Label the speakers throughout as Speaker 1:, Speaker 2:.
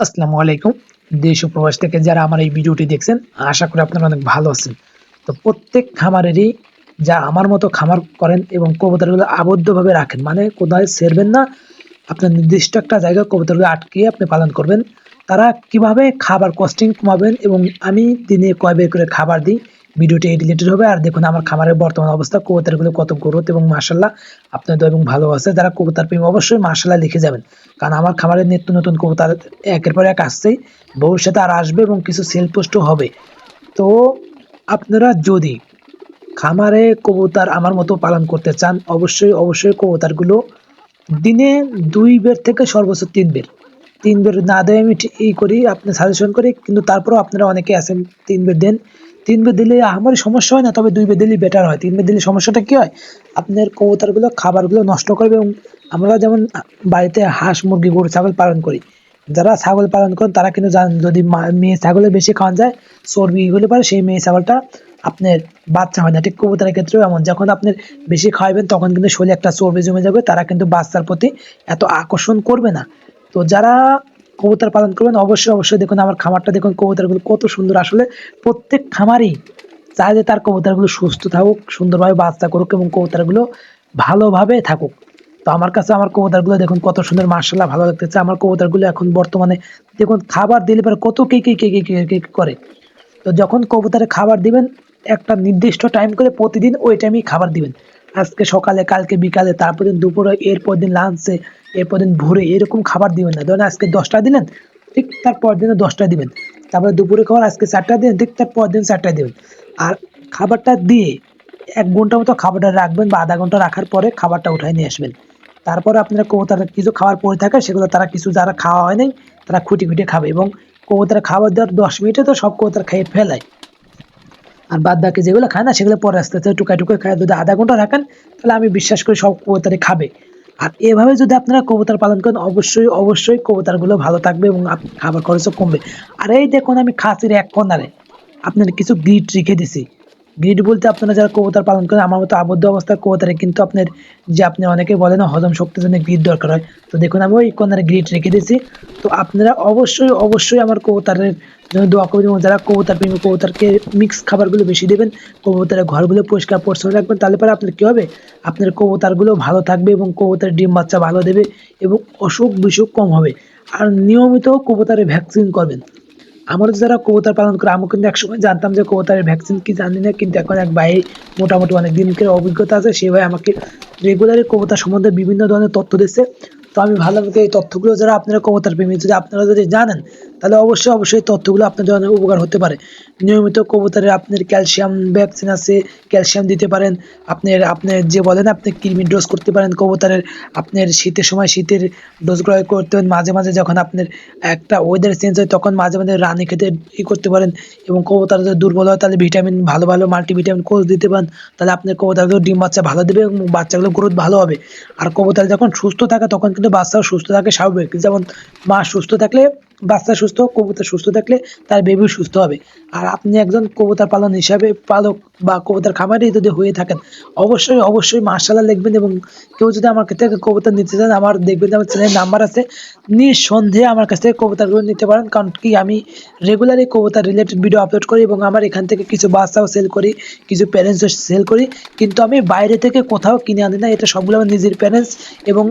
Speaker 1: আসসালামু আলাইকুম। দেশ ও প্রবাস থেকে যারা আমার এই ভিডিওটি দেখছেন, আশা করি আপনারা অনেক ভালো আছেন। তো প্রত্যেক খামারেরই যা আমার মতো খামার করেন এবং কবুতরগুলো আবদ্ধভাবে রাখেন, মানে কোথায় ছেড়বেন না, আপনার নির্দিষ্ট একটা জায়গায় কবুতরগুলো আটকিয়ে আপনি পালন করবেন। তারা কিভাবে খাবার কস্টিং কমাবেন এবং আমি দিনে কয় বের করে খাবার দিই, ভিডিওটি এই রিলেটেড হবে। আর দেখুন আমার খামারের বর্তমান অবস্থা, কবুতরগুলো কত গ্রোথ এবং মাশাল্লাহ আপনাদের এবং ভালো আছে। যারা কবুতর প্রেমী অবশ্যই মাশাল্লাহ লিখে যাবেন, কারণ আমার খামারে নিত্য নতুন কবুতর একের পর এক আসছেই, ভবিষ্যতে আর আসবে এবং কিছু সেল পোস্টও হবে। তো আপনারা যদি খামারে কবুতর আমার মতো পালন করতে চান, অবশ্যই কবুতরগুলো দিনে ২ বের থেকে সর্বোচ্চ ৩ বের। ৩ বের না দেয় আমি করি, আপনি সাজেশন করি। কিন্তু তারপরেও আপনারা অনেকে আছেন ৩ বের দেন। ৩ বের দিলে আমারই সমস্যা হয় না, তবে ২ বের দিলেই বেটার হয়। ৩ বের দিলে সমস্যাটা কি হয়? আপনার কবুতরগুলো খাবারগুলো নষ্ট করবে এবং আমরা যেমন বাড়িতে হাঁস, মুরগি, গরু, ছাগল পালন করি। যারা ছাগল পালন করেন তারা কিন্তু জানেন, যদি মেয়ে ছাগলের বেশি খাওয়ানো যায়, চর্বি হলে পারে সেই মেয়ে ছাগলটা আপনার বাচ্চা হয় না। ঠিক কবুতরের ক্ষেত্রেও এমন, যখন আপনার বেশি খাওয়াবেন তখন কিন্তু শরীরে একটা চর্বি জমে যাবে, তারা কিন্তু বাচ্চার প্রতি এত আকর্ষণ করবে না। তো যারা কবুতর পালন করবেন অবশ্যই দেখুন আমার খামারটা, দেখুন কবুতরগুলো কত সুন্দর। আসলে প্রত্যেক খামারই চায় যে তার কবুতরগুলো সুস্থ থাকুক, সুন্দরভাবে বাচ্চা করুক এবং কবুতরগুলো ভালোভাবে থাকুক। তো আমার কাছে আমার কবুতরগুলো দেখুন কত সুন্দর, মার্শাল্লাহ ভালো লাগতেছে। আমার কবুতরগুলো এখন বর্তমানে দেখুন খাবার দিলে পরে কত কে করে। তো যখন কবুতরে খাবার দিবেন, একটা নির্দিষ্ট টাইম করে প্রতিদিন ওই টাইমেই খাবার দিবেন। আজকে সকালে, কালকে বিকালে, তারপর দিন দুপুরে, এরপর দিন লাঞ্চে, এরপর দিন ভোরে, এরকম খাবার দিবেন না। ধরেন আজকে ১০টা দিলেন, ঠিক তার পরের দিনে ১০টা দিবেন। তারপরে দুপুরে খাবার আজকে ৪টা দিন, ঠিক তার পরের দিন ৪টা দিবেন। আর খাবারটা দিয়ে ১ ঘন্টা মতো খাবারটা রাখবেন বা আধা ঘন্টা রাখার পরে খাবারটা উঠায় নিয়ে আসবেন। তারপরে আপনারা কবুতরের কিছু খাবার পড়ে থাকে, সেগুলো তারা কিছু যারা খাওয়া হয় নাই তারা খুঁটে খাবে এবং কবুতরের খাবার দেওয়ার ১০ মিনিটে তো সব কবুতর খেয়ে ফেলায়। আর বাদ বাকি যেগুলো খায় না সেগুলো পরে আস্তে টুকায় খায়। যদি আধা ঘন্টা রাখেন তাহলে আমি বিশ্বাস করি সব কবুতরই খাবে। আর এভাবে যদি আপনারা কবুতর পালন করেন, অবশ্যই কবুতরগুলো ভালো থাকবে এবং খাবার খরচও কমবে। আর এই দেখুন আমি খাঁচির এক কোণারে আপনার কিছু গ্রিড রেখে দিছি। গ্রিড বলতে আপনারা যারা কবুতর পালন করেন আমার মতো আবদ্ধ অবস্থায় কবুতরে কিন্তু আপনার, যে আপনি অনেকে বলেন হজম শক্তির জন্য গ্রিড দরকার হয়, তো দেখুন আমি ওই কোণারে গ্রিড রেখে দিয়েছি। তো আপনারা অবশ্যই আমার কবুতরের জন্য দোয়া করবেন এবং যারা কবুতর প্রেমী, কবুতরকে মিক্স খাবারগুলো বেশি দেবেন, কবুতরের ঘরগুলো পরিষ্কার পরিচ্ছন্ন রাখবেন, তাহলে পরে আপনার কী হবে, আপনার কবুতরগুলো ভালো থাকবে এবং কবুতরের ডিম বাচ্চা ভালো দেবে এবং অসুখ বিসুখ কম হবে। আর নিয়মিত কবুতরের ভ্যাকসিন করবেন। আমরা যারা কবুতর পালন করে, আমি কিন্তু একসময় জানতাম যে কবুতরের ভ্যাকসিন কি জানি না, কিন্তু এখন এক ভাই মোটামুটি অনেক দিনকার অভিজ্ঞতা আছে, সে ভাই আমাকে রেগুলারই কবুতর সম্বন্ধে বিভিন্ন ধরনের তথ্য দিচ্ছে। তো আমি ভাবলাম যে এই তথ্যগুলো যারা আপনারা কবুতর প্রেমী, যদি আপনারা যদি জানেন তাহলে অবশ্যই তথ্যগুলো আপনাদের অনেক উপকার হতে পারে। নিয়মিত কবুতরের আপনার ক্যালসিয়াম ভ্যাকসিন আছে, ক্যালসিয়াম দিতে পারেন। আপনার যে বলেন আপনি কৃমির ডোজ করতে পারেন কবুতরের। আপনার শীতের সময় শীতের ডোজগুলো করতে পারেন। মাঝে যখন আপনার একটা ওয়েদার চেঞ্জ হয় তখন মাঝে রানী খেতে করতে পারেন। এবং কবুতর যদি দুর্বল হয় তাহলে ভিটামিন ভালো মাল্টিভিটামিন কোর্স দিতে পারেন। তাহলে আপনার কবুতরগুলো ডিম বাচ্চা ভালো দেবে এবং বাচ্চাগুলো গ্রোথ ভালো হবে। আর কবুতর যখন সুস্থ থাকে তখন কিন্তু বাচ্চাও সুস্থ থাকে স্বাভাবিক। যেমন মা সুস্থ থাকলে বাচ্চা সুস্থ, কবুতর সুস্থ থাকলে তার বেবিও সুস্থ হবে। আর আপনি একজন কবুতর পালন হিসাবে পালক বা কবুতর খামারি যদি হয়ে থাকেন, অবশ্যই মাশাআল্লাহ লিখবেন। এবং কেউ যদি আমার কাছ থেকে কবুতর নিতে চান, আমার দেখবেন যে আমার চ্যানেলের নাম্বার আছে, নিঃসন্দেহে আমার কাছ থেকে কবুতরগুলো নিতে পারেন। কারণ কি আমি রেগুলারই কবুতর রিলেটেড ভিডিও আপলোড করি এবং আমার এখান থেকে কিছু বাচ্চাও সেল করি, কিছু প্যারেন্টসও সেল করি। কিন্তু আমি বাইরে থেকে কোথাও কিনে আনি না, এটা সবগুলো আমার নিজের প্যারেন্টস। এবং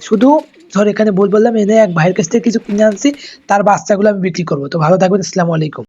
Speaker 1: শুধু ধর এখানে বললাম এনে এক ভাইয়ের কাছ থেকে কিছু কিনে আনছি, তার বাচ্চাগুলো আমি বিক্রি করবো। তো ভালো থাকবেন, আসসালামু আলাইকুম।